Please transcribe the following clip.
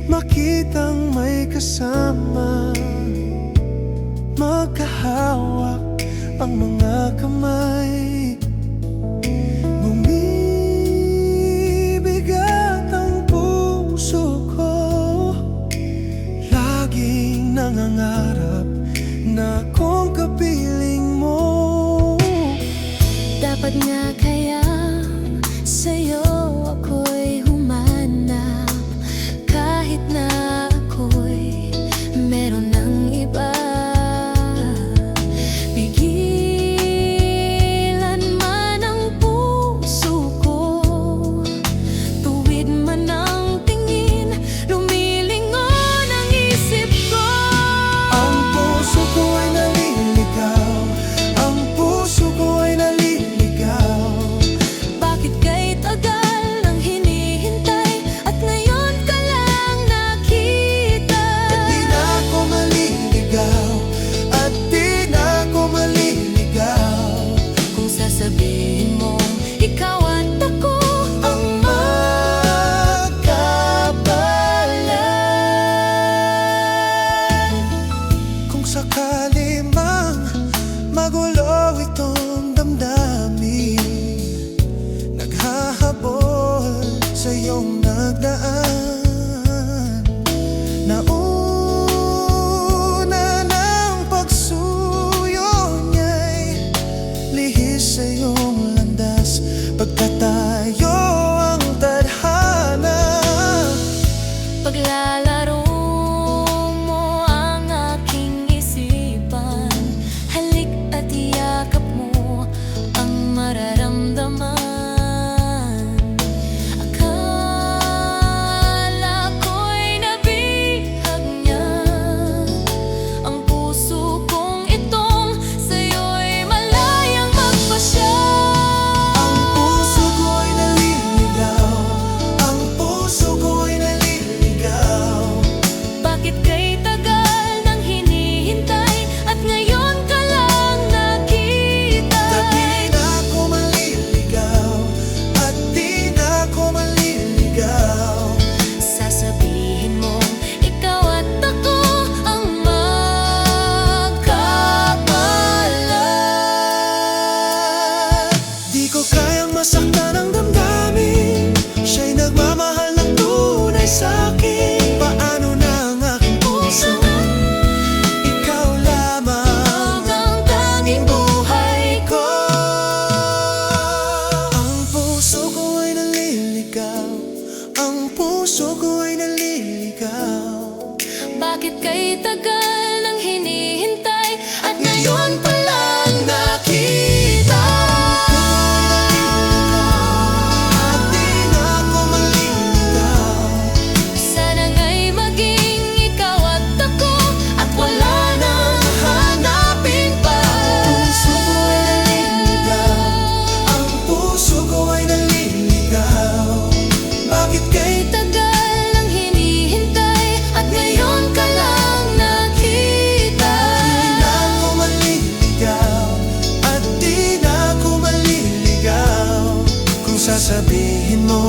makitang may kasama, magkahawak ang mga kamay. Bumibigat ang puso ko, laging nangangarap na kung kapiling mo. Dapat nga kaya sa'yo ako'y humanap, kahit na ako'y meron ng iba. Pigilan man ang puso ko, tuwid man ang tingin, lumilingon ang isip ko. Ang puso ko ay naliligaw, ang puso ko ay naliligaw. Bakit kay tagal nang hinihintay at ngayon ka lang nakita? At di na ako maliligaw, at di na ako maliligaw. Kung sasabihin mo ikaw at ako Ang magkabalan. Kung sakali mang magulo itong damdamin, naghahabol sa iyong nagdaan. Nauna ng pagsuyo niya'y lihis sa iyong landas, pagkatayo ang tadhana. paglalaro mo ang aking isipan, halik at yakap mo ang mararamdaman. Akala ko'y nabihag niya ang puso kong itong sa'yo'y malayang magpasya. Ang puso ko ay naliligaw, ang puso ko ay naliligaw. Bakit kay tagal nang hinihintay at ngayon ka lang nakita? At di na ako maliligaw, at di na ako maliligaw. Sasabihin mo ikaw at ako ang magkabalan. Di ko kayang masaktan ang damdamin, siya'y nagmamahal ng tunay sa'kin. Paano na ang aking puso? Ikaw lamang Ang tanging buhay ko. Ang puso ko ay naliligaw, ang puso ko ay naliligaw. Bakit kay tagal nang hinihintay at ngayon pa lang nakita? At di na ako maliligaw. Sana nga'y maging ikaw at ako at wala nang hanapin pa. Puso ko ay naliligaw, ang puso ko ay naliligaw. Bakit kay Tagal nang hinihintay at ngayon ka lang nakita. di na ako maliligaw, at di na ako maliligaw. Kung sasabihin mo